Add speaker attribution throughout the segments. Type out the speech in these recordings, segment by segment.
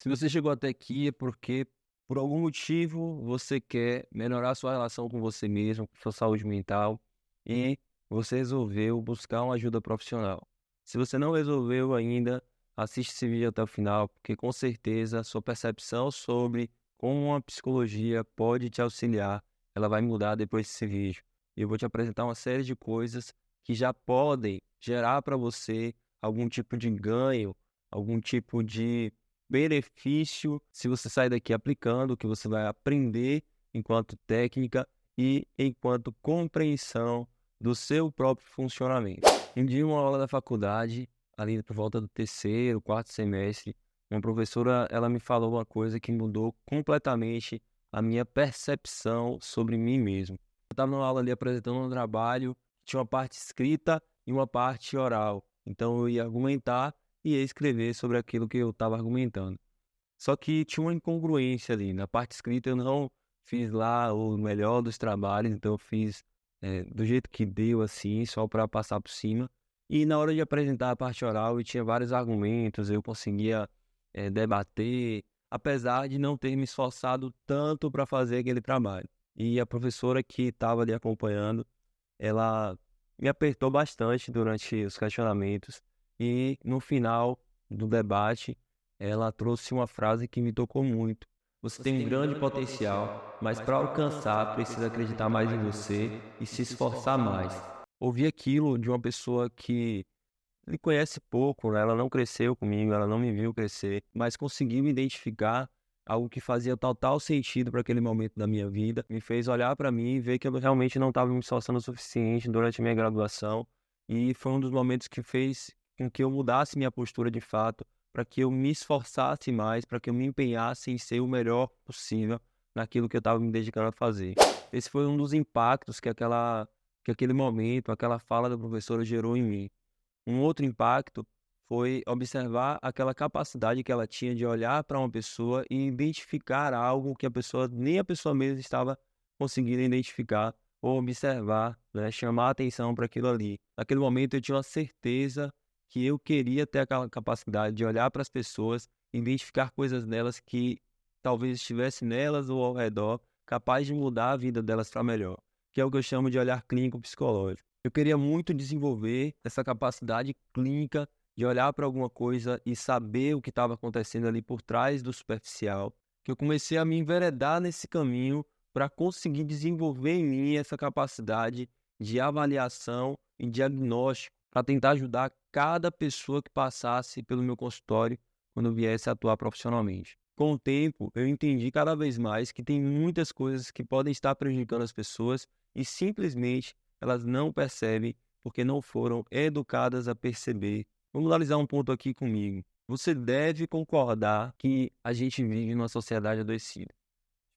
Speaker 1: Se você chegou até aqui é porque, por algum motivo, você quer melhorar sua relação com você mesmo, com sua saúde mental, e você resolveu buscar uma ajuda profissional. Se você não resolveu ainda, assiste esse vídeo até o final, porque com certeza a sua percepção sobre como a psicologia pode te auxiliar, ela vai mudar depois desse vídeo. E eu vou te apresentar uma série de coisas que já podem gerar para você algum tipo de ganho, algum tipo de benefício se você sair daqui aplicando o que você vai aprender enquanto técnica e enquanto compreensão do seu próprio funcionamento. Em dia, uma aula da faculdade, ali por volta do terceiro, quarto semestre, uma professora, ela me falou uma coisa que mudou completamente a minha percepção sobre mim mesmo. Eu estava numa aula ali apresentando um trabalho, tinha uma parte escrita e uma parte oral. Então eu ia argumentar e ia escrever sobre aquilo que eu estava argumentando. Só que tinha uma incongruência ali, na parte escrita eu não fiz lá o melhor dos trabalhos, então eu fiz, do jeito que deu, assim, só para passar por cima. E na hora de apresentar a parte oral eu tinha vários argumentos, eu conseguia, debater, apesar de não ter me esforçado tanto para fazer aquele trabalho. E a professora que estava ali acompanhando, ela me apertou bastante durante os questionamentos e no final do debate, ela trouxe uma frase que me tocou muito. Você tem um grande potencial, mas para alcançar precisa acreditar mais em você e se esforçar mais. Ouvi aquilo de uma pessoa que me conhece pouco, né? Ela não cresceu comigo, ela não me viu crescer, mas conseguiu identificar algo que fazia total sentido para aquele momento da minha vida, me fez olhar para mim e ver que eu realmente não estava me esforçando o suficiente durante a minha graduação, e foi um dos momentos que fez com que eu mudasse minha postura de fato, para que eu me esforçasse mais, para que eu me empenhasse em ser o melhor possível naquilo que eu estava me dedicando a fazer. Esse foi um dos impactos que aquele momento, aquela fala da professora gerou em mim. Um outro impacto foi observar aquela capacidade que ela tinha de olhar para uma pessoa e identificar algo que a pessoa nem a pessoa mesma estava conseguindo identificar ou observar, né, chamar a atenção para aquilo ali. Naquele momento eu tinha uma certeza que eu queria ter aquela capacidade de olhar para as pessoas, identificar coisas nelas que talvez estivesse nelas ou ao redor, capaz de mudar a vida delas para melhor, que é o que eu chamo de olhar clínico psicológico. Eu queria muito desenvolver essa capacidade clínica de olhar para alguma coisa e saber o que estava acontecendo ali por trás do superficial, que eu comecei a me enveredar nesse caminho para conseguir desenvolver em mim essa capacidade de avaliação e diagnóstico para tentar ajudar cada pessoa que passasse pelo meu consultório quando eu viesse a atuar profissionalmente. Com o tempo, eu entendi cada vez mais que tem muitas coisas que podem estar prejudicando as pessoas e simplesmente elas não percebem porque não foram educadas a perceber. Vamos analisar um ponto aqui comigo. Você deve concordar que a gente vive numa sociedade adoecida.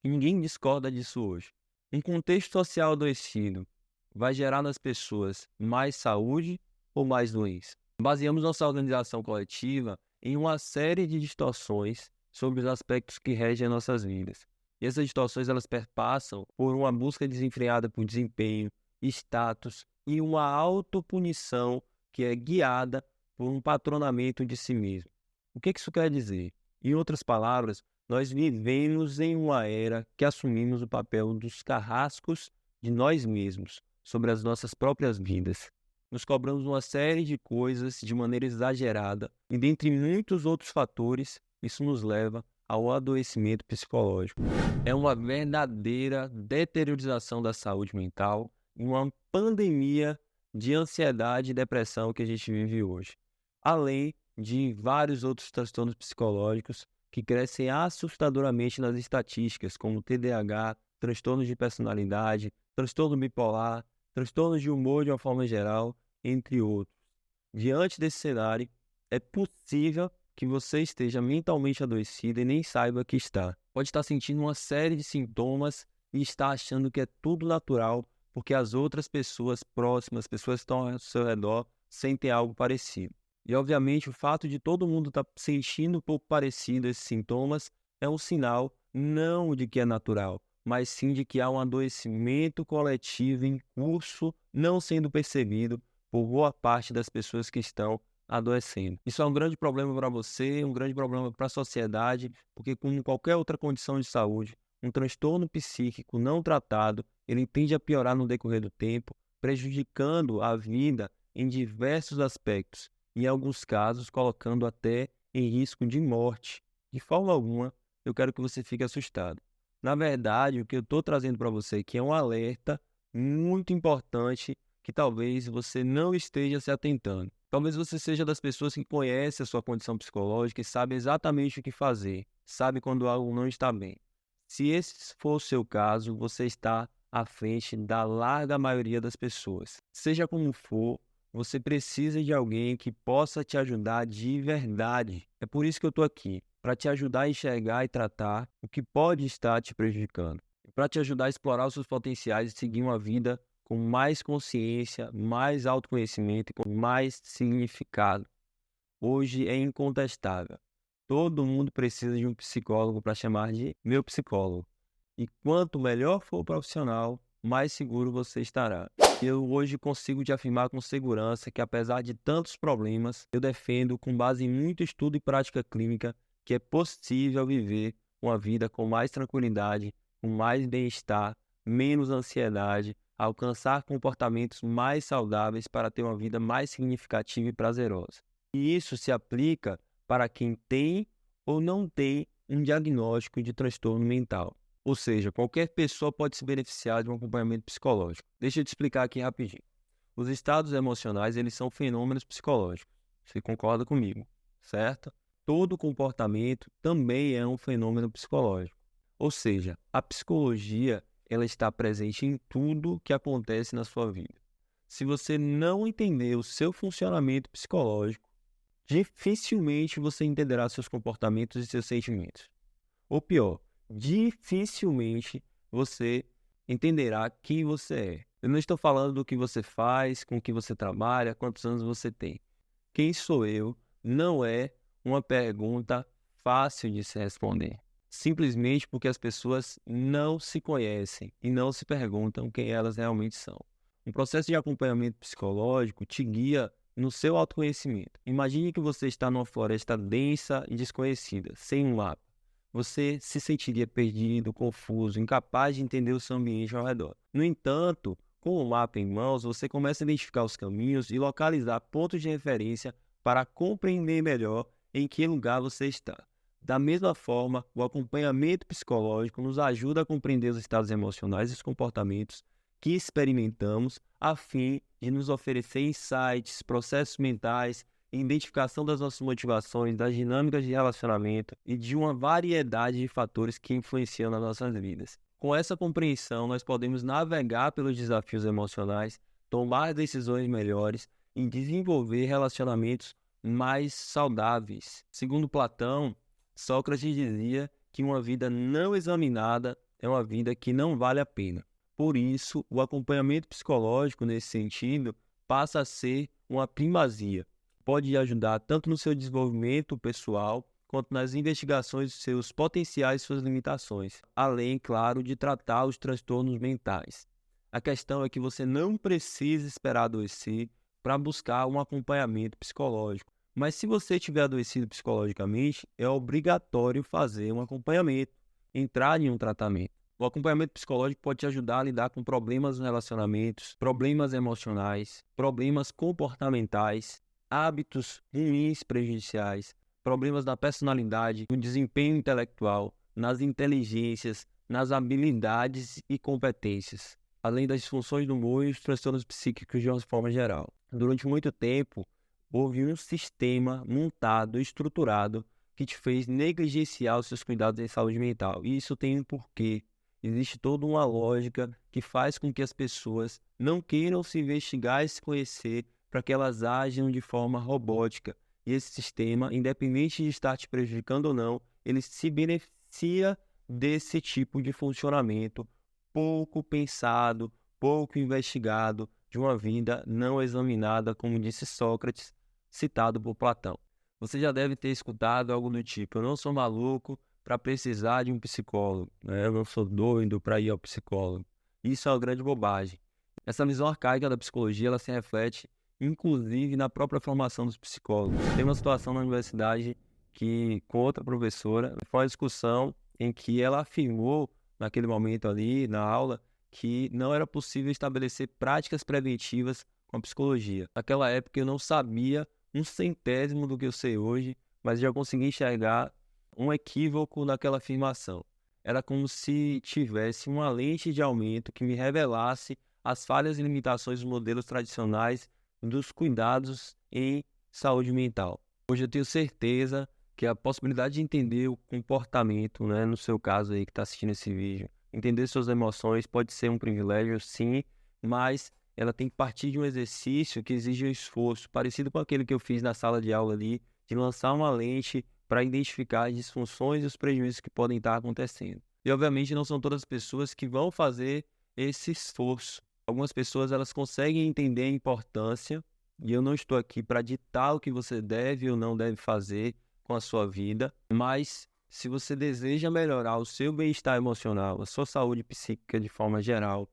Speaker 1: E ninguém discorda disso hoje. Um contexto social adoecido vai gerar nas pessoas mais saúde ou mais doença? Baseamos nossa organização coletiva em uma série de distorções sobre os aspectos que regem as nossas vidas. E essas distorções elas perpassam por uma busca desenfreada por desempenho, status e uma autopunição que é guiada por um patronamento de si mesmo. O que isso quer dizer? Em outras palavras, nós vivemos em uma era que assumimos o papel dos carrascos de nós mesmos sobre as nossas próprias vidas. Nos cobramos uma série de coisas de maneira exagerada e, dentre muitos outros fatores, isso nos leva ao adoecimento psicológico. É uma verdadeira deteriorização da saúde mental e uma pandemia de ansiedade e depressão que a gente vive hoje, além de vários outros transtornos psicológicos que crescem assustadoramente nas estatísticas, como TDAH, transtornos de personalidade, transtorno bipolar, transtornos de humor de uma forma geral, entre outros. Diante desse cenário, é possível que você esteja mentalmente adoecido e nem saiba que está. Pode estar sentindo uma série de sintomas e estar achando que é tudo natural, porque as outras pessoas próximas, pessoas que estão ao seu redor, sentem algo parecido. E, obviamente, o fato de todo mundo estar sentindo um pouco parecido esses sintomas é um sinal não de que é natural, mas sim de que há um adoecimento coletivo em curso, não sendo percebido por boa parte das pessoas que estão adoecendo. Isso é um grande problema para você, um grande problema para a sociedade, porque como qualquer outra condição de saúde, um transtorno psíquico não tratado, ele tende a piorar no decorrer do tempo, prejudicando a vida em diversos aspectos, em alguns casos colocando até em risco de morte. De forma alguma, eu quero que você fique assustado. Na verdade, o que eu estou trazendo para você aqui é um alerta muito importante que talvez você não esteja se atentando. Talvez você seja das pessoas que conhece a sua condição psicológica e sabe exatamente o que fazer, sabe quando algo não está bem. Se esse for o seu caso, você está à frente da larga maioria das pessoas. Seja como for, você precisa de alguém que possa te ajudar de verdade. É por isso que eu estou aqui, para te ajudar a enxergar e tratar o que pode estar te prejudicando, para te ajudar a explorar os seus potenciais e seguir uma vida com mais consciência, mais autoconhecimento e com mais significado. Hoje é incontestável. Todo mundo precisa de um psicólogo para chamar de meu psicólogo. E quanto melhor for o profissional, mais seguro você estará. Eu hoje consigo te afirmar com segurança que, apesar de tantos problemas, eu defendo, com base em muito estudo e prática clínica, que é possível viver uma vida com mais tranquilidade, com mais bem-estar, menos ansiedade, alcançar comportamentos mais saudáveis para ter uma vida mais significativa e prazerosa. E isso se aplica para quem tem ou não tem um diagnóstico de transtorno mental. Ou seja, qualquer pessoa pode se beneficiar de um acompanhamento psicológico. Deixa eu te explicar aqui rapidinho. Os estados emocionais, eles são fenômenos psicológicos. Você concorda comigo, certo? Todo comportamento também é um fenômeno psicológico. Ou seja, a psicologia, ela está presente em tudo que acontece na sua vida. Se você não entender o seu funcionamento psicológico, dificilmente você entenderá seus comportamentos e seus sentimentos. Ou pior, dificilmente você entenderá quem você é. Eu não estou falando do que você faz, com o que você trabalha, quantos anos você tem. Quem sou eu não é uma pergunta fácil de se responder. Simplesmente porque as pessoas não se conhecem e não se perguntam quem elas realmente são. Um processo de acompanhamento psicológico te guia no seu autoconhecimento. Imagine que você está numa floresta densa e desconhecida, sem um mapa. Você se sentiria perdido, confuso, incapaz de entender o seu ambiente ao redor. No entanto, com o mapa em mãos, você começa a identificar os caminhos e localizar pontos de referência para compreender melhor em que lugar você está. Da mesma forma, o acompanhamento psicológico nos ajuda a compreender os estados emocionais e os comportamentos que experimentamos, a fim de nos oferecer insights, processos mentais, identificação das nossas motivações, das dinâmicas de relacionamento e de uma variedade de fatores que influenciam nas nossas vidas. Com essa compreensão, nós podemos navegar pelos desafios emocionais, tomar decisões melhores e desenvolver relacionamentos mais saudáveis. Segundo Platão, Sócrates dizia que uma vida não examinada é uma vida que não vale a pena. Por isso, o acompanhamento psicológico, nesse sentido, passa a ser uma primazia. Pode ajudar tanto no seu desenvolvimento pessoal, quanto nas investigações dos seus potenciais e suas limitações, além, claro, de tratar os transtornos mentais. A questão é que você não precisa esperar adoecer para buscar um acompanhamento psicológico. Mas se você estiver adoecido psicologicamente, é obrigatório fazer um acompanhamento, entrar em um tratamento. O acompanhamento psicológico pode te ajudar a lidar com problemas nos relacionamentos, problemas emocionais, problemas comportamentais, hábitos ruins prejudiciais, problemas da personalidade, no desempenho intelectual, nas inteligências, nas habilidades e competências, além das disfunções do humor e os transtornos psíquicos de uma forma geral. Durante muito tempo, houve um sistema montado, estruturado, que te fez negligenciar os seus cuidados em saúde mental. E isso tem um porquê. Existe toda uma lógica que faz com que as pessoas não queiram se investigar e se conhecer para que elas ajam de forma robótica. E esse sistema, independente de estar te prejudicando ou não, ele se beneficia desse tipo de funcionamento pouco pensado, pouco investigado, de uma vida não examinada, como disse Sócrates, citado por Platão. Você já deve ter escutado algo do tipo: eu não sou maluco para precisar de um psicólogo, né? Eu não sou doido para ir ao psicólogo. Isso é uma grande bobagem. Essa visão arcaica da psicologia, ela se reflete inclusive na própria formação dos psicólogos. Tem uma situação na universidade que, com outra professora, foi uma discussão em que ela afirmou, naquele momento ali, na aula, que não era possível estabelecer práticas preventivas com a psicologia. Naquela época eu não sabia um centésimo do que eu sei hoje, mas já consegui enxergar um equívoco naquela afirmação. Era como se tivesse uma lente de aumento que me revelasse as falhas e limitações dos modelos tradicionais dos cuidados em saúde mental. Hoje eu tenho certeza que a possibilidade de entender o comportamento, né, no seu caso aí que está assistindo esse vídeo, entender suas emoções pode ser um privilégio, sim, mas ela tem que partir de um exercício que exige um esforço, parecido com aquele que eu fiz na sala de aula ali, de lançar uma lente para identificar as disfunções e os prejuízos que podem estar acontecendo. E, obviamente, não são todas as pessoas que vão fazer esse esforço. Algumas pessoas elas conseguem entender a importância, e eu não estou aqui para ditar o que você deve ou não deve fazer com a sua vida, mas se você deseja melhorar o seu bem-estar emocional, a sua saúde psíquica de forma geral,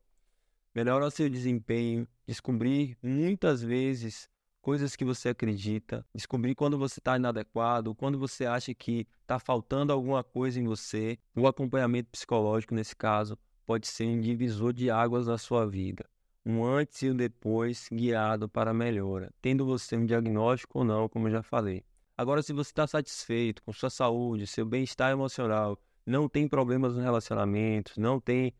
Speaker 1: melhorar o seu desempenho, descobrir muitas vezes coisas que você acredita, descobrir quando você está inadequado, quando você acha que está faltando alguma coisa em você. O acompanhamento psicológico, nesse caso, pode ser um divisor de águas na sua vida. Um antes e um depois guiado para a melhora, tendo você um diagnóstico ou não, como eu já falei. Agora, se você está satisfeito com sua saúde, seu bem-estar emocional, não tem problemas nos relacionamentos, não tem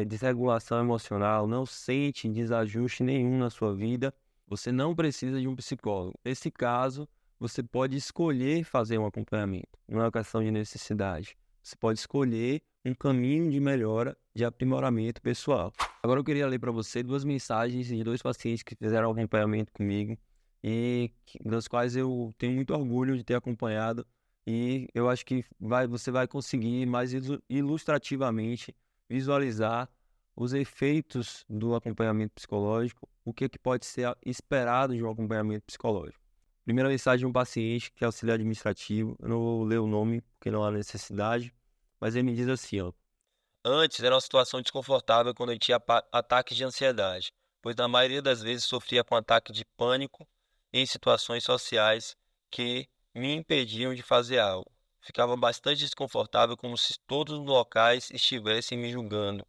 Speaker 1: desregulação emocional, não sente desajuste nenhum na sua vida, você não precisa de um psicólogo. Nesse caso, você pode escolher fazer um acompanhamento, não é uma questão de necessidade. Você pode escolher um caminho de melhora, de aprimoramento pessoal. Agora eu queria ler para você 2 mensagens de 2 pacientes que fizeram acompanhamento comigo e das quais eu tenho muito orgulho de ter acompanhado, e eu acho que você vai conseguir mais ilustrativamente visualizar os efeitos do acompanhamento psicológico, o que pode ser esperado de um acompanhamento psicológico. Primeira mensagem de um paciente que é auxiliar administrativo, eu não vou ler o nome porque não há necessidade, mas ele me diz assim, ó: antes era uma situação desconfortável quando eu tinha ataques de ansiedade, pois na maioria das vezes sofria com ataque de pânico em situações sociais que me impediam de fazer algo. Ficava bastante desconfortável, como se todos os locais estivessem me julgando.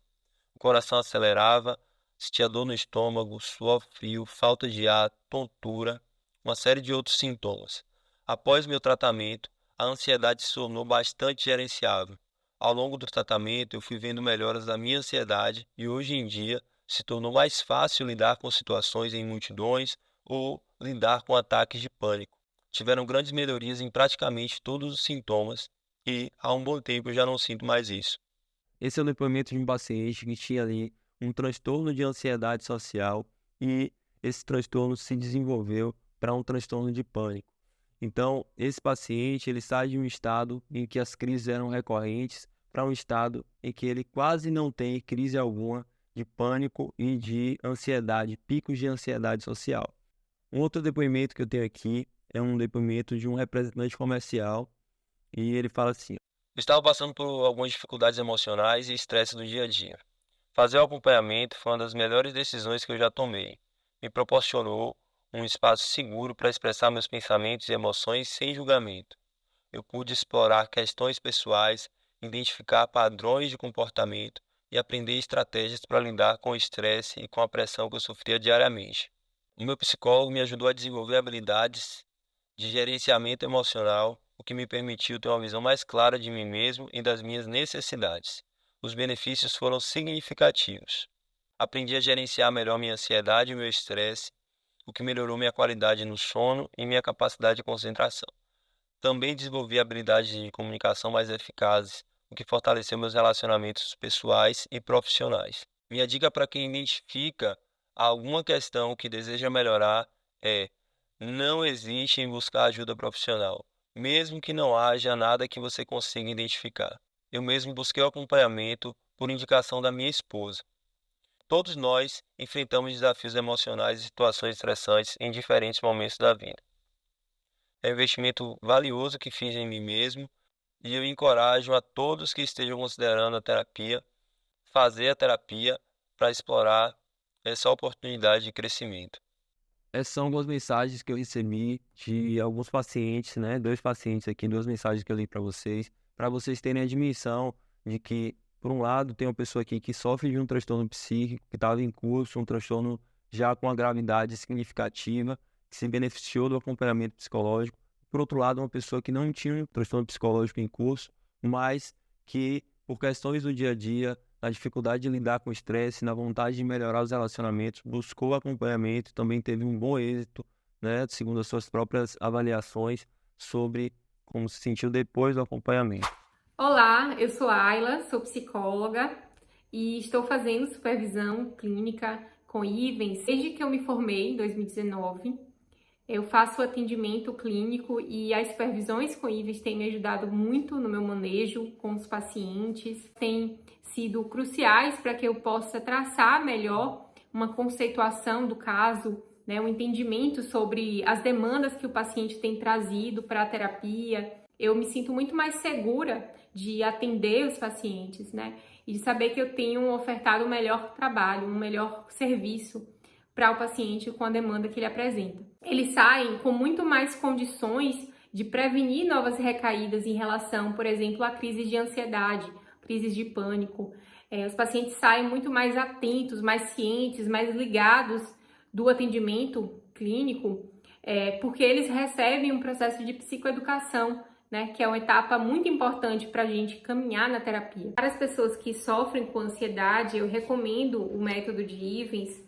Speaker 1: O coração acelerava, sentia dor no estômago, suor frio, falta de ar, tontura, uma série de outros sintomas. Após meu tratamento, a ansiedade se tornou bastante gerenciável. Ao longo do tratamento, eu fui vendo melhoras da minha ansiedade e hoje em dia se tornou mais fácil lidar com situações em multidões ou lidar com ataques de pânico. Tiveram grandes melhorias em praticamente todos os sintomas e há um bom tempo eu já não sinto mais isso. Esse é o depoimento de um paciente que tinha ali um transtorno de ansiedade social e esse transtorno se desenvolveu para um transtorno de pânico. Então, esse paciente ele sai de um estado em que as crises eram recorrentes para um estado em que ele quase não tem crise alguma de pânico e de ansiedade, picos de ansiedade social. Um outro depoimento que eu tenho aqui é um depoimento de um representante comercial e ele fala assim: eu estava passando por algumas dificuldades emocionais e estresse do dia a dia. Fazer o acompanhamento foi uma das melhores decisões que eu já tomei. Me proporcionou um espaço seguro para expressar meus pensamentos e emoções sem julgamento. Eu pude explorar questões pessoais, identificar padrões de comportamento e aprender estratégias para lidar com o estresse e com a pressão que eu sofria diariamente. O meu psicólogo me ajudou a desenvolver habilidades de gerenciamento emocional, o que me permitiu ter uma visão mais clara de mim mesmo e das minhas necessidades. Os benefícios foram significativos. Aprendi a gerenciar melhor minha ansiedade e meu estresse, o que melhorou minha qualidade no sono e minha capacidade de concentração. Também desenvolvi habilidades de comunicação mais eficazes, o que fortaleceu meus relacionamentos pessoais e profissionais. Minha dica para quem identifica alguma questão que deseja melhorar é: não hesite em buscar ajuda profissional, mesmo que não haja nada que você consiga identificar. Eu mesmo busquei o acompanhamento por indicação da minha esposa. Todos nós enfrentamos desafios emocionais e situações estressantes em diferentes momentos da vida. É um investimento valioso que fiz em mim mesmo e eu encorajo a todos que estejam considerando a terapia, fazer a terapia para explorar essa oportunidade de crescimento. Essas são algumas mensagens que eu recebi de alguns pacientes, né? 2 pacientes aqui, 2 mensagens que eu li para vocês terem a dimensão de que, por um lado, tem uma pessoa aqui que sofre de um transtorno psíquico, que estava em curso, um transtorno já com uma gravidade significativa, que se beneficiou do acompanhamento psicológico. Por outro lado, uma pessoa que não tinha um transtorno psicológico em curso, mas que, por questões do dia a dia, na dificuldade de lidar com o estresse, na vontade de melhorar os relacionamentos, buscou acompanhamento, também teve um bom êxito, né, segundo as suas próprias avaliações sobre como se sentiu depois do acompanhamento.
Speaker 2: Olá, eu sou Ayla, sou psicóloga e estou fazendo supervisão clínica com IVENS desde que eu me formei em 2019. Eu faço atendimento clínico e as supervisões com IVENS têm me ajudado muito no meu manejo com os pacientes, têm sido cruciais para que eu possa traçar melhor uma conceituação do caso, né, um entendimento sobre as demandas que o paciente tem trazido para a terapia. Eu me sinto muito mais segura de atender os pacientes, né? E de saber que eu tenho ofertado um melhor trabalho, um melhor serviço para o paciente com a demanda que ele apresenta. Eles saem com muito mais condições de prevenir novas recaídas em relação, por exemplo, a crises de ansiedade, crises de pânico. Os pacientes saem muito mais atentos, mais cientes, mais ligados do atendimento clínico, porque eles recebem um processo de psicoeducação, né, que é uma etapa muito importante para a gente caminhar na terapia. Para as pessoas que sofrem com ansiedade, eu recomendo o método de Ivens,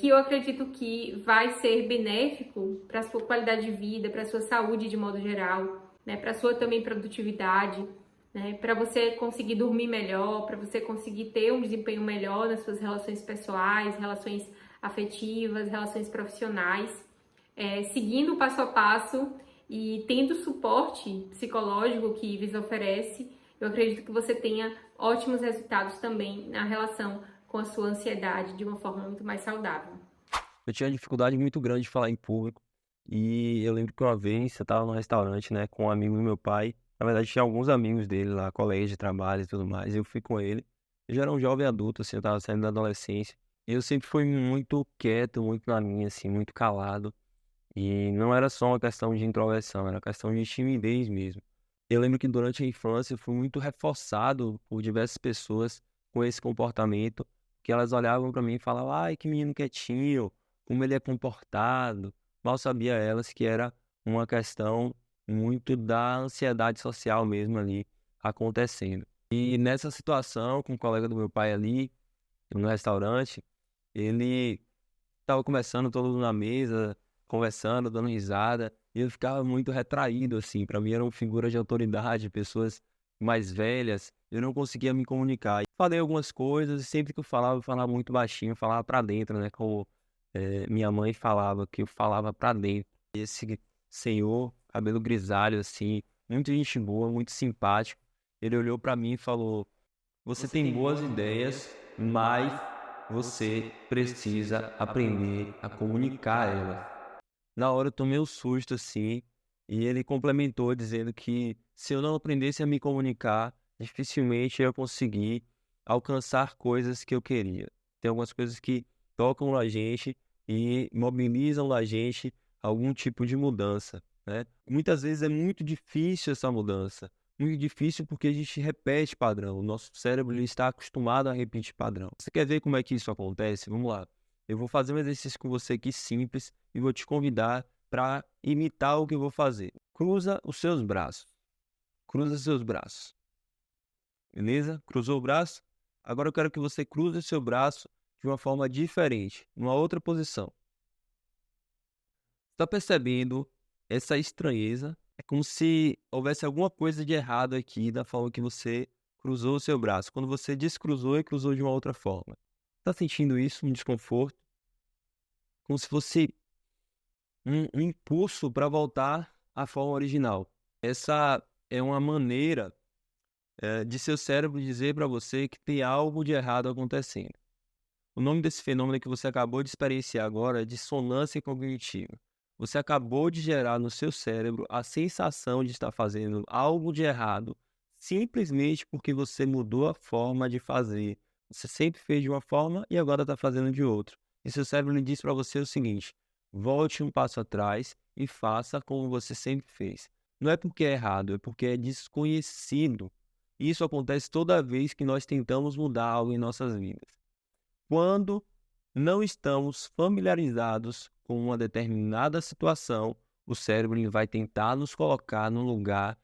Speaker 2: que eu acredito que vai ser benéfico para a sua qualidade de vida, para a sua saúde de modo geral, né, para a sua também produtividade, né, para você conseguir dormir melhor, para você conseguir ter um desempenho melhor nas suas relações pessoais, relações afetivas, relações profissionais, seguindo o passo a passo e tendo o suporte psicológico que IVES oferece, eu acredito que você tenha ótimos resultados também na relação com a sua ansiedade de uma forma muito mais saudável.
Speaker 1: Eu tinha dificuldade muito grande de falar em público, e eu lembro que uma vez eu estava num restaurante, né, com um amigo do meu pai. Na verdade, tinha alguns amigos dele lá, colegas de trabalho e tudo mais. Eu fui com ele. Eu já era um jovem adulto, assim, eu estava saindo da adolescência. E eu sempre fui muito quieto, muito na minha, assim, muito calado. E não era só uma questão de introversão, era uma questão de timidez mesmo. Eu lembro que durante a infância eu fui muito reforçado por diversas pessoas com esse comportamento, que elas olhavam para mim e falavam: "Ai, que menino quietinho, como ele é comportado". Mal sabia elas que era uma questão muito da ansiedade social mesmo ali acontecendo. E nessa situação, com um colega do meu pai ali, no restaurante, ele estava conversando todo mundo na mesa, conversando, dando risada, e eu ficava muito retraído, assim. Para mim eram figuras de autoridade, pessoas mais velhas, eu não conseguia me comunicar. E falei algumas coisas, e sempre que eu falava muito baixinho, eu falava para dentro, né, como, minha mãe falava, que eu falava para dentro. E esse senhor, cabelo grisalho, assim, muito gente boa, muito simpático, ele olhou para mim e falou: "Você tem boas ideias, mas você precisa aprender a comunicar elas". Na hora eu tomei um susto assim, e ele complementou dizendo que se eu não aprendesse a me comunicar, dificilmente eu ia conseguir alcançar coisas que eu queria. Tem algumas coisas que tocam na gente e mobilizam na gente algum tipo de mudança, né? Muitas vezes é muito difícil essa mudança. Muito difícil porque a gente repete padrão. O nosso cérebro ele está acostumado a repetir padrão. Você quer ver como é que isso acontece? Vamos lá. Eu vou fazer um exercício com você aqui simples e vou te convidar para imitar o que eu vou fazer. Cruza os seus braços. Cruza seus braços. Beleza? Cruzou o braço? Agora eu quero que você cruze o seu braço de uma forma diferente, numa outra posição. Está percebendo essa estranheza? É como se houvesse alguma coisa de errado aqui da forma que você cruzou o seu braço. Quando você descruzou e cruzou de uma outra forma. Está sentindo isso? Um desconforto? Como se fosse um impulso para voltar à forma original. Essa é uma maneira, de seu cérebro dizer para você que tem algo de errado acontecendo. O nome desse fenômeno que você acabou de experienciar agora é dissonância cognitiva. Você acabou de gerar no seu cérebro a sensação de estar fazendo algo de errado, simplesmente porque você mudou a forma de fazer. Você sempre fez de uma forma e agora está fazendo de outra. E seu cérebro lhe diz para você o seguinte: Volte um passo atrás e faça como você sempre fez. Não é porque é errado, é porque é desconhecido. Isso acontece toda vez que nós tentamos mudar algo em nossas vidas. Quando não estamos familiarizados com uma determinada situação, o cérebro ele vai tentar nos colocar no lugar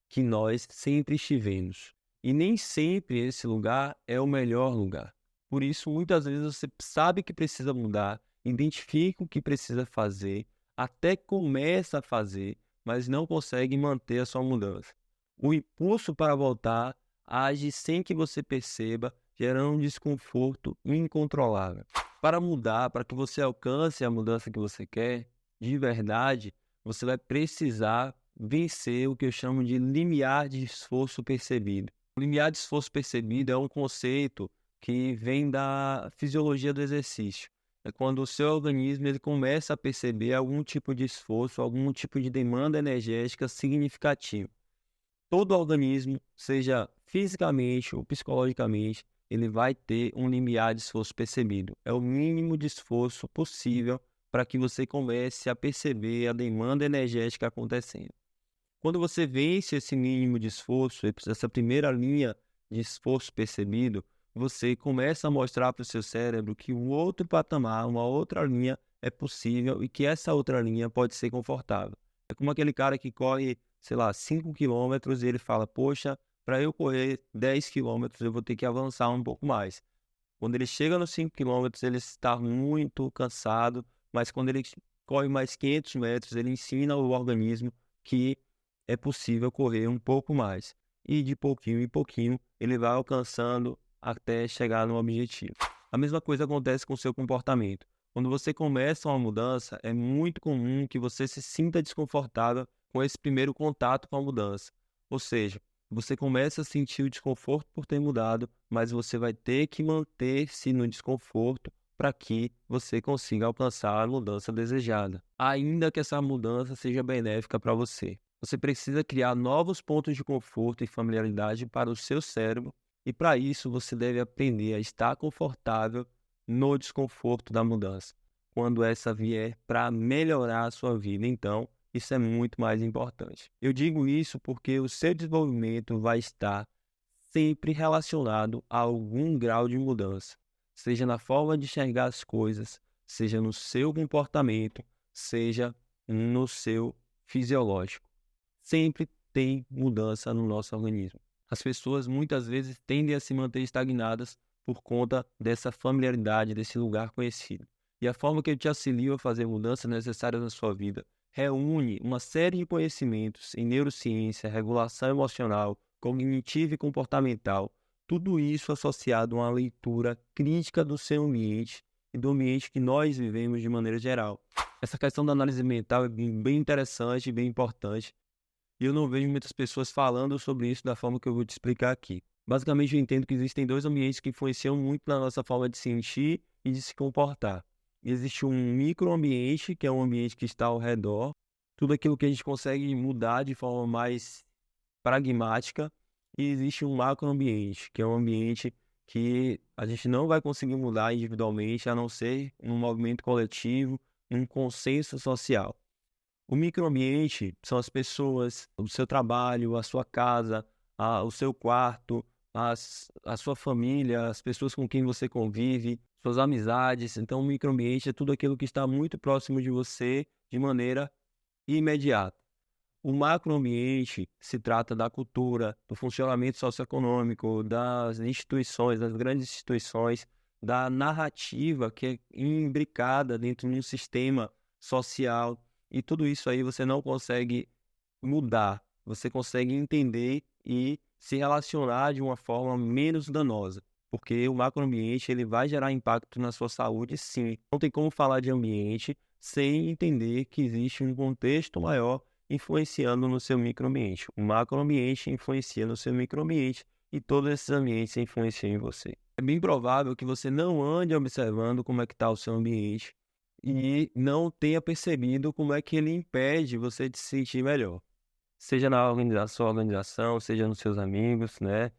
Speaker 1: que nós sempre estivemos. E nem sempre esse lugar é o melhor lugar. Por isso, muitas vezes você sabe que precisa mudar, identifica o que precisa fazer, até começa a fazer, mas não consegue manter a sua mudança. O impulso para voltar age sem que você perceba, gerando um desconforto incontrolável. Para mudar, para que você alcance a mudança que você quer, de verdade, você vai precisar vencer o que eu chamo de limiar de esforço percebido. O limiar de esforço percebido é um conceito que vem da fisiologia do exercício. É quando o seu organismo ele começa a perceber algum tipo de esforço, algum tipo de demanda energética significativa. Todo organismo, seja fisicamente ou psicologicamente, ele vai ter um limiar de esforço percebido. É o mínimo de esforço possível para que você comece a perceber a demanda energética acontecendo. Quando você vence esse mínimo de esforço, essa primeira linha de esforço percebido, você começa a mostrar para o seu cérebro que um outro patamar, uma outra linha é possível e que essa outra linha pode ser confortável. É como aquele cara que corre, sei lá, 5 quilômetros e ele fala, poxa, para eu correr 10 quilômetros eu vou ter que avançar um pouco mais. Quando ele chega nos 5 quilômetros ele está muito cansado, mas quando ele corre mais 500 metros, ele ensina o organismo que é possível correr um pouco mais. E de pouquinho em pouquinho, ele vai alcançando até chegar no objetivo. A mesma coisa acontece com o seu comportamento. Quando você começa uma mudança, é muito comum que você se sinta desconfortável com esse primeiro contato com a mudança. Ou seja, você começa a sentir o desconforto por ter mudado, mas você vai ter que manter-se no desconforto para que você consiga alcançar a mudança desejada, ainda que essa mudança seja benéfica para você. Você precisa criar novos pontos de conforto e familiaridade para o seu cérebro, e para isso você deve aprender a estar confortável no desconforto da mudança, quando essa vier para melhorar a sua vida. Então, isso é muito mais importante. Eu digo isso porque o seu desenvolvimento vai estar sempre relacionado a algum grau de mudança, seja na forma de enxergar as coisas, seja no seu comportamento, seja no seu fisiológico. Sempre tem mudança no nosso organismo. As pessoas muitas vezes tendem a se manter estagnadas por conta dessa familiaridade, desse lugar conhecido. E a forma que eu te auxilio a fazer mudanças necessárias na sua vida reúne uma série de conhecimentos em neurociência, regulação emocional, cognitiva e comportamental, tudo isso associado a uma leitura crítica do seu ambiente e do ambiente que nós vivemos de maneira geral. Essa questão da análise mental é bem interessante e bem importante, e eu não vejo muitas pessoas falando sobre isso da forma que eu vou te explicar aqui. Basicamente, eu entendo que existem dois ambientes que influenciam muito na nossa forma de sentir e de se comportar. Existe um microambiente, que é um ambiente que está ao redor, tudo aquilo que a gente consegue mudar de forma mais pragmática, e existe um macroambiente, que é um ambiente que a gente não vai conseguir mudar individualmente, a não ser num movimento coletivo, num consenso social. O microambiente são as pessoas, o seu trabalho, a sua casa, o seu quarto, a sua família, as pessoas com quem você convive, suas amizades. Então, o microambiente é tudo aquilo que está muito próximo de você de maneira imediata. O macroambiente se trata da cultura, do funcionamento socioeconômico, das instituições, das grandes instituições, da narrativa que é imbricada dentro de um sistema social. E tudo isso aí você não consegue mudar, você consegue entender e se relacionar de uma forma menos danosa, porque o macroambiente ele vai gerar impacto na sua saúde, sim. Não tem como falar de ambiente sem entender que existe um contexto maior influenciando no seu microambiente. O macroambiente influencia no seu microambiente e todos esses ambientes influenciam em você. É bem provável que você não ande observando como é que está o seu ambiente e não tenha percebido como é que ele impede você de se sentir melhor. Seja na sua organização, seja nos seus amigos, né?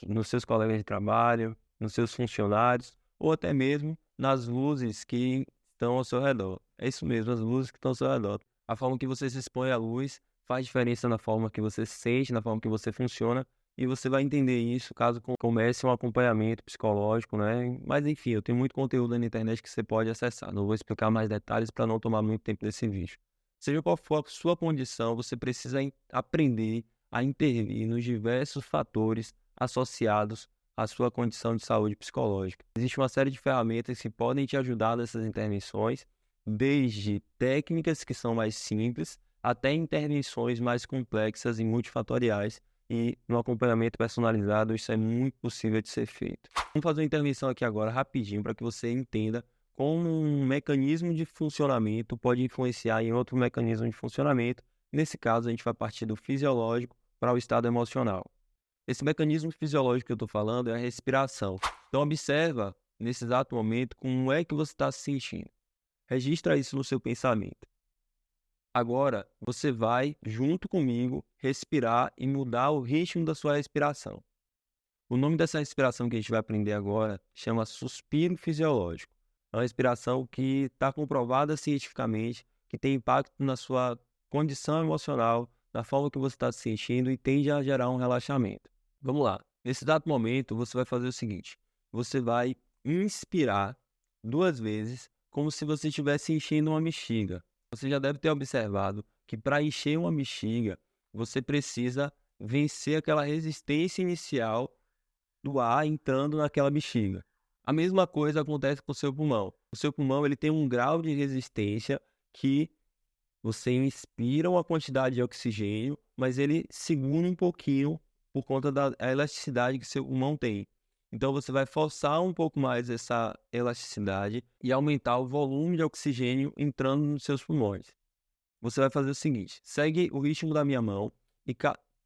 Speaker 1: Nos seus colegas de trabalho, nos seus funcionários, ou até mesmo nas luzes que estão ao seu redor. É isso mesmo, as luzes que estão ao seu redor. A forma que você se expõe à luz faz diferença na forma que você se sente, na forma que você funciona, e você vai entender isso caso comece um acompanhamento psicológico, né? Mas enfim, eu tenho muito conteúdo aí na internet que você pode acessar. Não vou explicar mais detalhes para não tomar muito tempo desse vídeo. Seja qual for a sua condição, você precisa aprender a intervir nos diversos fatores associados à sua condição de saúde psicológica. Existe uma série de ferramentas que podem te ajudar nessas intervenções, desde técnicas que são mais simples até intervenções mais complexas e multifatoriais, e no acompanhamento personalizado isso é muito possível de ser feito. Vamos fazer uma intervenção aqui agora rapidinho para que você entenda como um mecanismo de funcionamento pode influenciar em outro mecanismo de funcionamento. Nesse caso, a gente vai partir do fisiológico para o estado emocional. Esse mecanismo fisiológico que eu estou falando é a respiração. Então, observa nesse exato momento como é que você está se sentindo. Registra isso no seu pensamento. Agora, você vai, junto comigo, respirar e mudar o ritmo da sua respiração. O nome dessa respiração que a gente vai aprender agora chama suspiro fisiológico. É uma respiração que está comprovada cientificamente, que tem impacto na sua condição emocional, na forma que você está se sentindo e tende a gerar um relaxamento. Vamos lá. Nesse dado momento, você vai fazer o seguinte. Você vai inspirar 2 vezes, como se você estivesse enchendo uma bexiga. Você já deve ter observado que para encher uma bexiga, você precisa vencer aquela resistência inicial do ar entrando naquela bexiga. A mesma coisa acontece com o seu pulmão. O seu pulmão ele tem um grau de resistência que você inspira uma quantidade de oxigênio, mas ele segura um pouquinho por conta da elasticidade que seu pulmão tem. Então você vai forçar um pouco mais essa elasticidade e aumentar o volume de oxigênio entrando nos seus pulmões. Você vai fazer o seguinte, segue o ritmo da minha mão e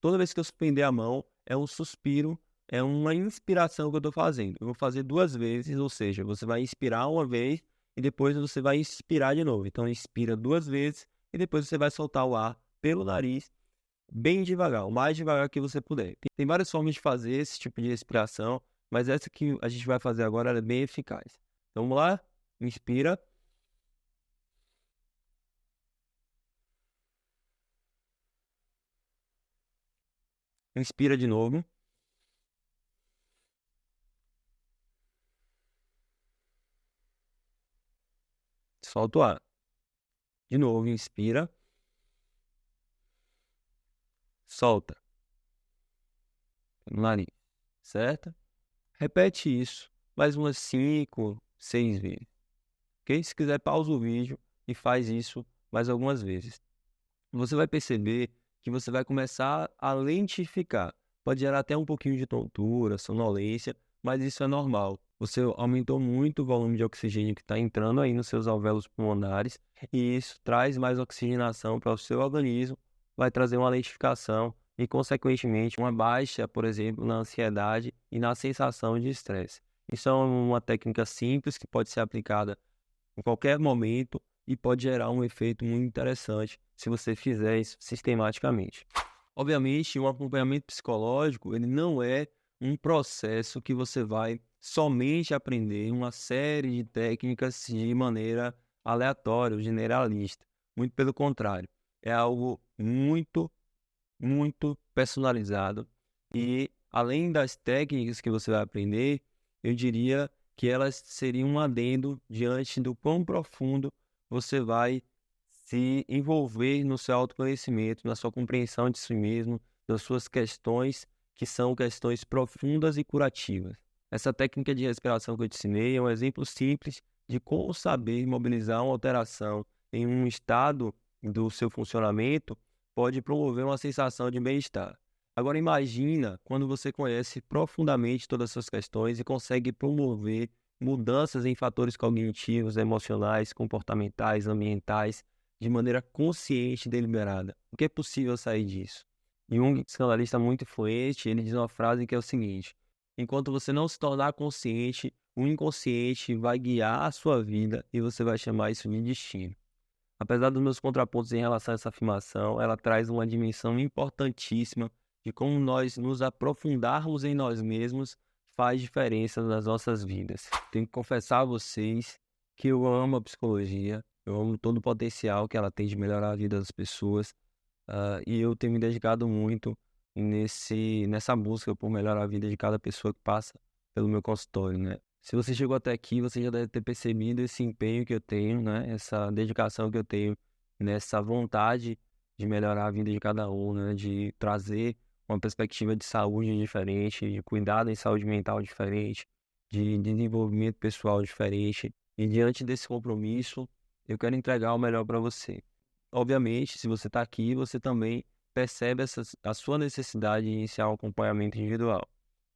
Speaker 1: toda vez que eu suspender a mão é um suspiro, é uma inspiração que eu estou fazendo. Eu vou fazer 2 vezes, ou seja, você vai inspirar uma vez e depois você vai expirar de novo. Então inspira 2 vezes e depois você vai soltar o ar pelo nariz bem devagar, o mais devagar que você puder. Tem várias formas de fazer esse tipo de respiração, mas essa que a gente vai fazer agora ela é bem eficaz. Então vamos lá? Inspira. Inspira de novo. Solta o ar. De novo, inspira. Solta. No nariz. Certo? Repete isso mais umas 5, 6 vezes. Ok? Se quiser, pausa o vídeo e faz isso mais algumas vezes. Você vai perceber que você vai começar a lentificar. Pode gerar até um pouquinho de tontura, sonolência, mas isso é normal. Você aumentou muito o volume de oxigênio que está entrando aí nos seus alvéolos pulmonares e isso traz mais oxigenação para o seu organismo, vai trazer uma lentificação e, consequentemente, uma baixa, por exemplo, na ansiedade e na sensação de estresse. Isso é uma técnica simples que pode ser aplicada em qualquer momento e pode gerar um efeito muito interessante se você fizer isso sistematicamente. Obviamente, um acompanhamento psicológico, ele não é um processo que você vai somente aprender uma série de técnicas de maneira aleatória, generalista. Muito pelo contrário, é algo muito, muito personalizado e além das técnicas que você vai aprender, eu diria que elas seriam um adendo diante do quão profundo você vai se envolver no seu autoconhecimento, na sua compreensão de si mesmo, das suas questões, que são questões profundas e curativas. Essa técnica de respiração que eu te ensinei é um exemplo simples de como saber mobilizar uma alteração em um estado do seu funcionamento pode promover uma sensação de bem-estar. Agora imagina quando você conhece profundamente todas essas questões e consegue promover mudanças em fatores cognitivos, emocionais, comportamentais, ambientais, de maneira consciente e deliberada. O que é possível sair disso? Jung, psicanalista muito influente, ele diz uma frase que é o seguinte: enquanto você não se tornar consciente, o inconsciente vai guiar a sua vida e você vai chamar isso de destino. Apesar dos meus contrapontos em relação a essa afirmação, ela traz uma dimensão importantíssima de como nós nos aprofundarmos em nós mesmos faz diferença nas nossas vidas. Tenho que confessar a vocês que eu amo a psicologia, eu amo todo o potencial que ela tem de melhorar a vida das pessoas, e eu tenho me dedicado muito nessa busca por melhorar a vida de cada pessoa que passa pelo meu consultório, né. Se você chegou até aqui, você já deve ter percebido esse empenho que eu tenho, né, essa dedicação que eu tenho nessa vontade de melhorar a vida de cada um, né, de trazer uma perspectiva de saúde diferente, de cuidado em saúde mental diferente, de desenvolvimento pessoal diferente. E diante desse compromisso, eu quero entregar o melhor para você. Obviamente, se você está aqui, você também percebe a sua necessidade de iniciar um acompanhamento individual.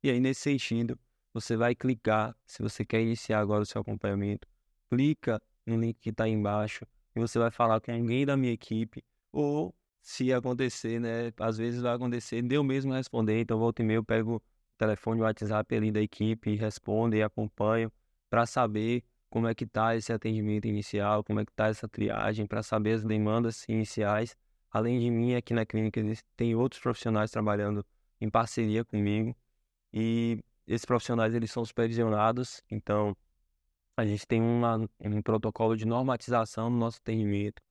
Speaker 1: E aí, nesse sentido, você vai clicar, se você quer iniciar agora o seu acompanhamento, clica no link que está aí embaixo e você vai falar com alguém da minha equipe, ou se acontecer, né, às vezes vai acontecer de eu mesmo responder, então volta e meia eu pego o telefone, o WhatsApp ali da equipe e respondo e acompanho para saber como é que está esse atendimento inicial, como é que está essa triagem, para saber as demandas iniciais. Além de mim, aqui na clínica, tem outros profissionais trabalhando em parceria comigo e esses profissionais eles são supervisionados, então a gente tem um protocolo de normatização no nosso atendimento,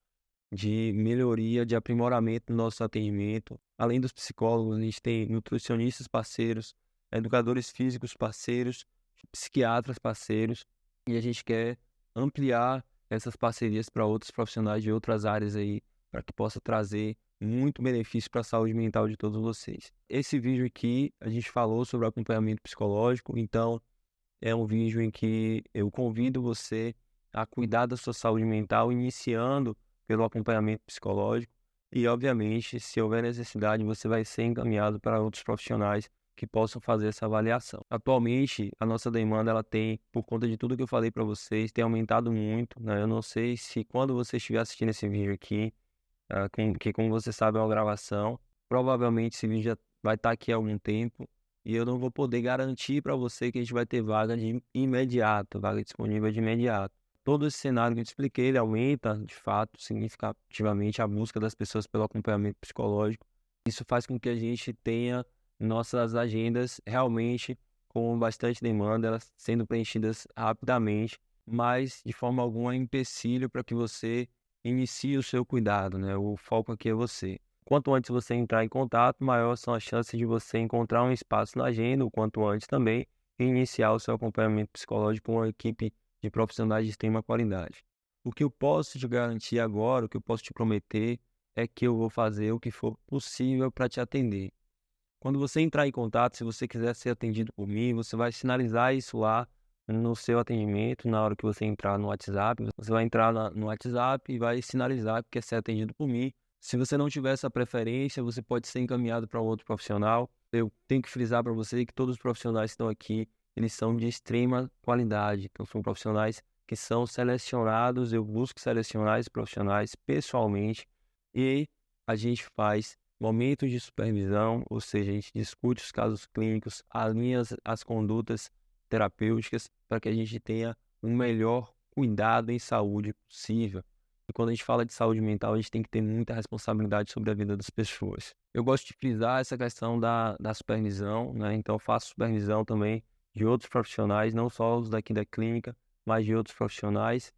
Speaker 1: de melhoria, de aprimoramento do nosso atendimento. Além dos psicólogos, a gente tem nutricionistas parceiros, educadores físicos parceiros, psiquiatras parceiros, e a gente quer ampliar essas parcerias para outros profissionais de outras áreas aí, para que possa trazer muito benefício para a saúde mental de todos vocês. Esse vídeo aqui, a gente falou sobre acompanhamento psicológico, então é um vídeo em que eu convido você a cuidar da sua saúde mental, iniciando pelo acompanhamento psicológico. E, obviamente, se houver necessidade, você vai ser encaminhado para outros profissionais que possam fazer essa avaliação. Atualmente, a nossa demanda, ela tem, por conta de tudo que eu falei para vocês, tem aumentado muito, né? Eu não sei se quando você estiver assistindo esse vídeo aqui, que como você sabe é uma gravação, provavelmente esse vídeo já vai estar aqui há algum tempo, e eu não vou poder garantir para você que a gente vai ter vaga de imediato, vaga disponível de imediato. Todo esse cenário que eu te expliquei, ele aumenta, de fato, significativamente a busca das pessoas pelo acompanhamento psicológico. Isso faz com que a gente tenha nossas agendas realmente com bastante demanda, elas sendo preenchidas rapidamente, mas de forma alguma é empecilho para que você inicie o seu cuidado, né? O foco aqui é você. Quanto antes você entrar em contato, maior são as chances de você encontrar um espaço na agenda, o quanto antes também, e iniciar o seu acompanhamento psicológico com uma equipe de profissionais de extrema qualidade. O que eu posso te garantir agora, o que eu posso te prometer, é que eu vou fazer o que for possível para te atender. Quando você entrar em contato, se você quiser ser atendido por mim, você vai sinalizar isso lá no seu atendimento, na hora que você entrar no WhatsApp. Você vai entrar no WhatsApp e vai sinalizar que quer ser atendido por mim. Se você não tiver essa preferência, você pode ser encaminhado para um outro profissional. Eu tenho que frisar para você que todos os profissionais que estão aqui, eles são de extrema qualidade. Então, são profissionais que são selecionados. Eu busco selecionar esses profissionais pessoalmente e a gente faz momentos de supervisão, ou seja, a gente discute os casos clínicos, alinha as condutas terapêuticas para que a gente tenha um melhor cuidado em saúde possível. E quando a gente fala de saúde mental, a gente tem que ter muita responsabilidade sobre a vida das pessoas. Eu gosto de frisar essa questão da supervisão, né? Então eu faço supervisão também de outros profissionais, não só os daqui da clínica, mas de outros profissionais,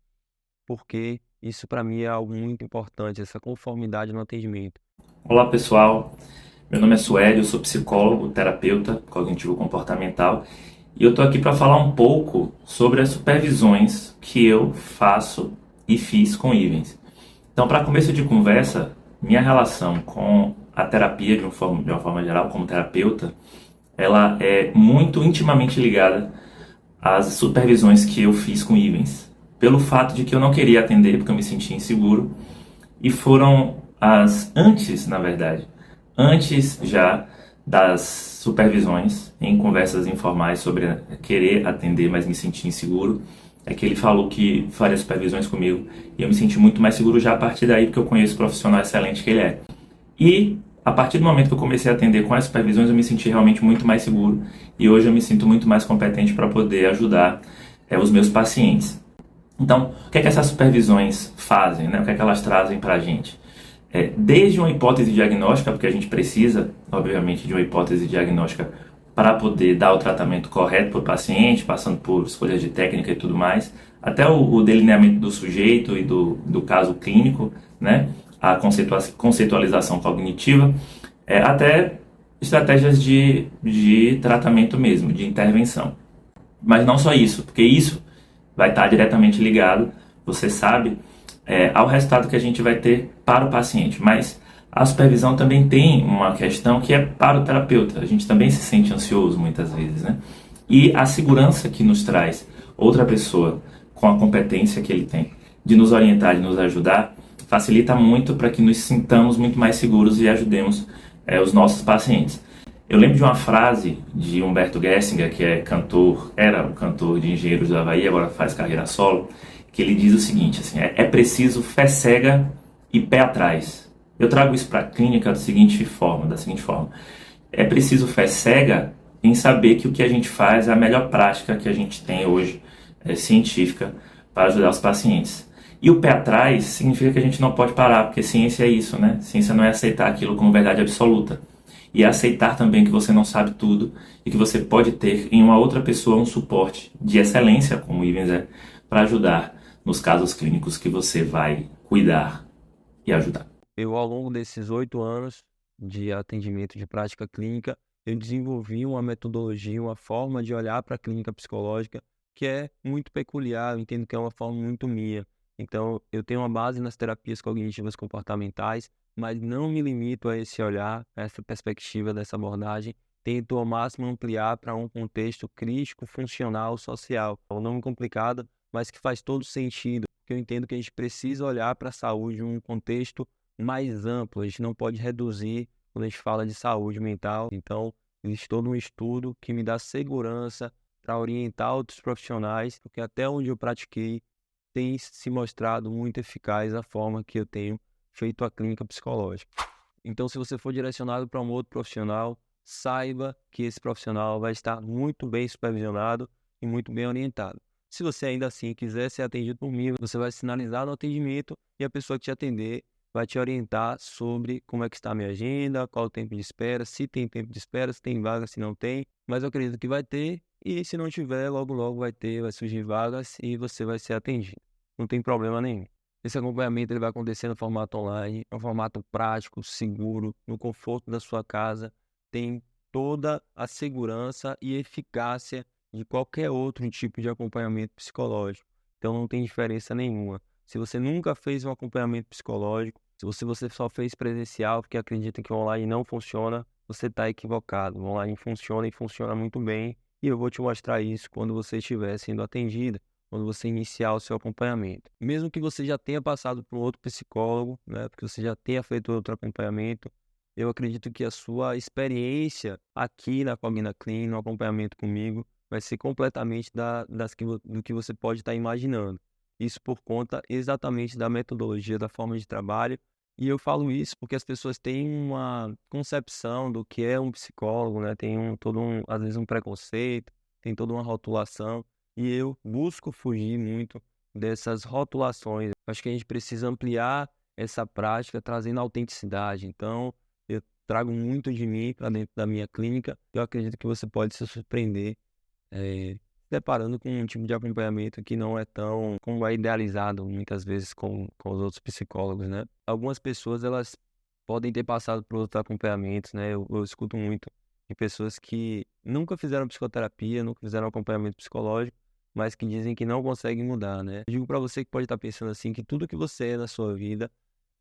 Speaker 1: porque isso para mim é algo muito importante, essa conformidade no atendimento.
Speaker 3: Olá pessoal, meu nome é Sueli, eu sou psicólogo, terapeuta cognitivo-comportamental e eu estou aqui para falar um pouco sobre as supervisões que eu faço e fiz com Ivens. Então, para começo de conversa, minha relação com a terapia de uma forma geral, como terapeuta, ela é muito intimamente ligada às supervisões que eu fiz com Ivens, pelo fato de que eu não queria atender porque eu me sentia inseguro, e foram antes já das supervisões, em conversas informais sobre querer atender, mas me sentir inseguro, é que ele falou que faria supervisões comigo, e eu me senti muito mais seguro já a partir daí, porque eu conheço o profissional excelente que ele é. E a partir do momento que eu comecei a atender com as supervisões, eu me senti realmente muito mais seguro, e hoje eu me sinto muito mais competente para poder ajudar os meus pacientes. Então, o que é que essas supervisões fazem, né? O que é que elas trazem para a gente? Desde uma hipótese diagnóstica, porque a gente precisa, obviamente, de uma hipótese diagnóstica para poder dar o tratamento correto para o paciente, passando por escolhas de técnica e tudo mais. até o delineamento do sujeito e do caso clínico, né? A conceitualização cognitiva, até estratégias de tratamento mesmo, de intervenção. Mas não só isso, porque isso vai estar diretamente ligado, você sabe, ao resultado que a gente vai ter para o paciente. Mas a supervisão também tem uma questão que é para o terapeuta. A gente também se sente ansioso muitas vezes, né? E a segurança que nos traz outra pessoa com a competência que ele tem de nos orientar, de nos ajudar, facilita muito para que nos sintamos muito mais seguros e ajudemos os nossos pacientes. Eu lembro de uma frase de Humberto Gessinger, que era o cantor de Engenheiros do Havaí, agora faz carreira solo, que ele diz o seguinte, assim, é preciso fé cega e pé atrás. Eu trago isso para a clínica da seguinte forma, é preciso fé cega em saber que o que a gente faz é a melhor prática que a gente tem hoje, científica, para ajudar os pacientes. E o pé atrás significa que a gente não pode parar, porque ciência é isso, né? Ciência não é aceitar aquilo como verdade absoluta. E é aceitar também que você não sabe tudo e que você pode ter em uma outra pessoa um suporte de excelência, como o Ivens é, para ajudar nos casos clínicos que você vai cuidar e ajudar.
Speaker 1: Eu, ao longo desses 8 anos de atendimento de prática clínica, eu desenvolvi uma metodologia, uma forma de olhar para a clínica psicológica que é muito peculiar, eu entendo que é uma forma muito minha. Então, eu tenho uma base nas terapias cognitivas comportamentais, mas não me limito a esse olhar, a essa perspectiva dessa abordagem. Tento ao máximo ampliar para um contexto crítico, funcional, social. É um nome complicado, mas que faz todo sentido, porque eu entendo que a gente precisa olhar para a saúde em um contexto mais amplo. A gente não pode reduzir quando a gente fala de saúde mental. Então, existe todo um estudo que me dá segurança para orientar outros profissionais, porque até onde eu pratiquei, tem se mostrado muito eficaz a forma que eu tenho feito a clínica psicológica. Então, se você for direcionado para um outro profissional, saiba que esse profissional vai estar muito bem supervisionado e muito bem orientado. Se você ainda assim quiser ser atendido por mim, você vai sinalizar no atendimento e a pessoa que te atender vai te orientar sobre como é que está a minha agenda, qual o tempo de espera, se tem tempo de espera, se tem vaga, se não tem. Mas eu acredito que vai ter, e se não tiver, logo logo vai surgir vagas e você vai ser atendido. Não tem problema nenhum. Esse acompanhamento ele vai acontecer no formato online, é um formato prático, seguro, no conforto da sua casa. Tem toda a segurança e eficácia de qualquer outro tipo de acompanhamento psicológico. Então não tem diferença nenhuma. Se você nunca fez um acompanhamento psicológico, se você só fez presencial porque acredita que o online não funciona, você está equivocado. O online funciona e funciona muito bem. E eu vou te mostrar isso quando você estiver sendo atendida, quando você iniciar o seu acompanhamento. Mesmo que você já tenha passado por outro psicólogo, né, porque você já tenha feito outro acompanhamento, eu acredito que a sua experiência aqui na Cogna Clean, no acompanhamento comigo, vai ser completamente do que você pode estar imaginando. Isso por conta exatamente da metodologia, da forma de trabalho. E eu falo isso porque as pessoas têm uma concepção do que é um psicólogo, né? Tem às vezes um preconceito, tem toda uma rotulação. E eu busco fugir muito dessas rotulações. Acho que a gente precisa ampliar essa prática, trazendo autenticidade. Então, eu trago muito de mim para dentro da minha clínica. Eu acredito que você pode se surpreender se deparando com um tipo de acompanhamento que não é tão como é idealizado muitas vezes com os outros psicólogos, né? Algumas pessoas, elas podem ter passado por outros acompanhamentos, né? Eu escuto muito de pessoas que nunca fizeram psicoterapia, nunca fizeram acompanhamento psicológico, mas que dizem que não conseguem mudar, né? Eu digo para você que pode estar pensando assim, que tudo que você é na sua vida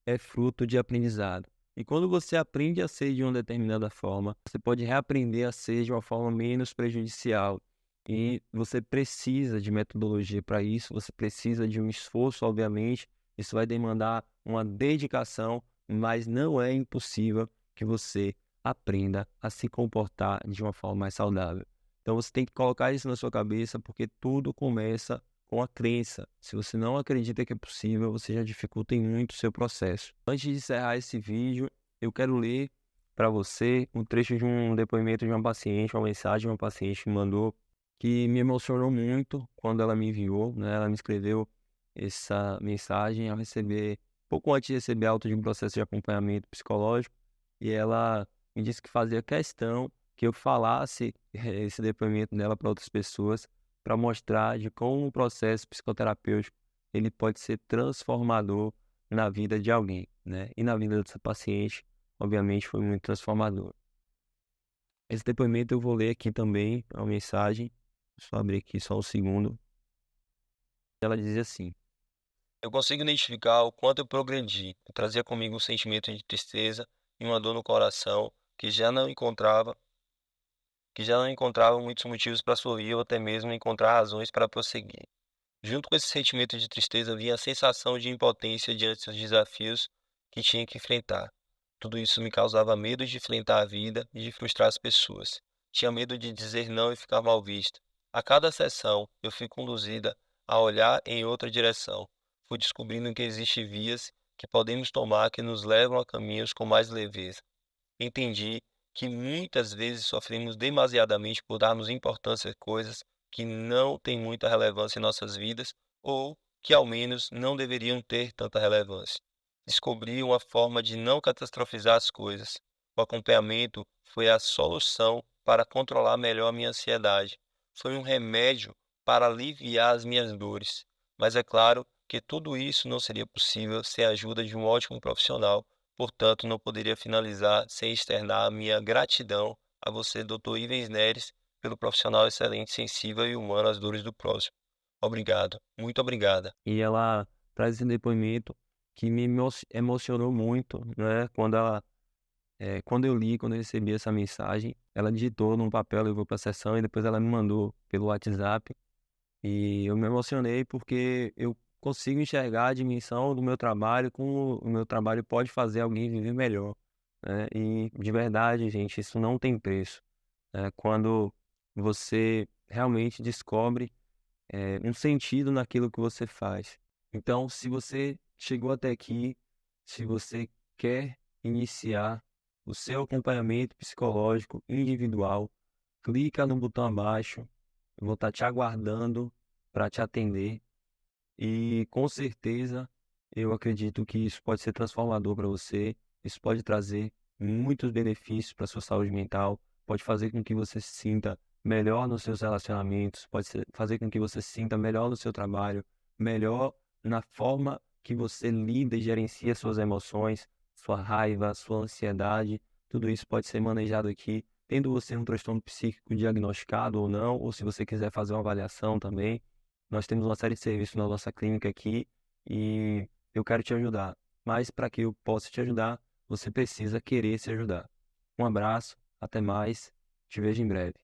Speaker 1: é fruto de aprendizado. E quando você aprende a ser de uma determinada forma, você pode reaprender a ser de uma forma menos prejudicial. E você precisa de metodologia para isso, você precisa de um esforço, obviamente. Isso vai demandar uma dedicação, mas não é impossível que você aprenda a se comportar de uma forma mais saudável. Então você tem que colocar isso na sua cabeça, porque tudo começa com a crença. Se você não acredita que é possível, você já dificulta em muito o seu processo. Antes de encerrar esse vídeo, eu quero ler para você um trecho de um depoimento de uma paciente, uma mensagem de uma paciente que me mandou, que me emocionou muito quando ela me enviou, né? Ela me escreveu essa mensagem ao receber, pouco antes de receber alta de um processo de acompanhamento psicológico, e ela me disse que fazia questão que eu falasse esse depoimento dela para outras pessoas, para mostrar de como o processo psicoterapêutico ele pode ser transformador na vida de alguém, né? E na vida dessa paciente, obviamente, foi muito transformador. Esse depoimento eu vou ler aqui também, a mensagem. Só abrir aqui só um segundo. Ela dizia assim: eu consigo identificar o quanto eu progredi. Eu trazia comigo um sentimento de tristeza e uma dor no coração que já não encontrava muitos motivos para sorrir ou até mesmo encontrar razões para prosseguir. Junto com esse sentimento de tristeza vinha a sensação de impotência diante dos desafios que tinha que enfrentar. Tudo isso me causava medo de enfrentar a vida e de frustrar as pessoas. Tinha medo de dizer não e ficar mal vista. A cada sessão, eu fui conduzida a olhar em outra direção. Fui descobrindo que existem vias que podemos tomar que nos levam a caminhos com mais leveza. Entendi que muitas vezes sofremos demasiadamente por darmos importância a coisas que não têm muita relevância em nossas vidas ou que ao menos não deveriam ter tanta relevância. Descobri uma forma de não catastrofizar as coisas. O acompanhamento foi a solução para controlar melhor a minha ansiedade. Foi um remédio para aliviar as minhas dores. Mas é claro que tudo isso não seria possível sem a ajuda de um ótimo profissional. Portanto, não poderia finalizar sem externar a minha gratidão a você, Dr. Ivens Neres, pelo profissional excelente, sensível e humano às dores do próximo. Obrigado, muito obrigada. E ela traz esse depoimento que me emocionou muito, né? Quando eu recebi essa mensagem, ela digitou num papel, levou para a sessão e depois ela me mandou pelo WhatsApp. E eu me emocionei porque eu consigo enxergar a dimensão do meu trabalho, como o meu trabalho pode fazer alguém viver melhor, né? E de verdade, gente, isso não tem preço, né? Quando você realmente descobre um sentido naquilo que você faz. Então, se você chegou até aqui, se você quer iniciar o seu acompanhamento psicológico individual, clica no botão abaixo. Eu vou estar te aguardando para te atender e com certeza eu acredito que isso pode ser transformador para você. Isso pode trazer muitos benefícios para a sua saúde mental, pode fazer com que você se sinta melhor nos seus relacionamentos, fazer com que você se sinta melhor no seu trabalho, melhor na forma que você lida e gerencia suas emoções, sua raiva, sua ansiedade. Tudo isso pode ser manejado aqui, tendo você um transtorno psíquico diagnosticado ou não, ou se você quiser fazer uma avaliação também. Nós temos uma série de serviços na nossa clínica aqui e eu quero te ajudar. Mas para que eu possa te ajudar, você precisa querer se ajudar. Um abraço, até mais, te vejo em breve.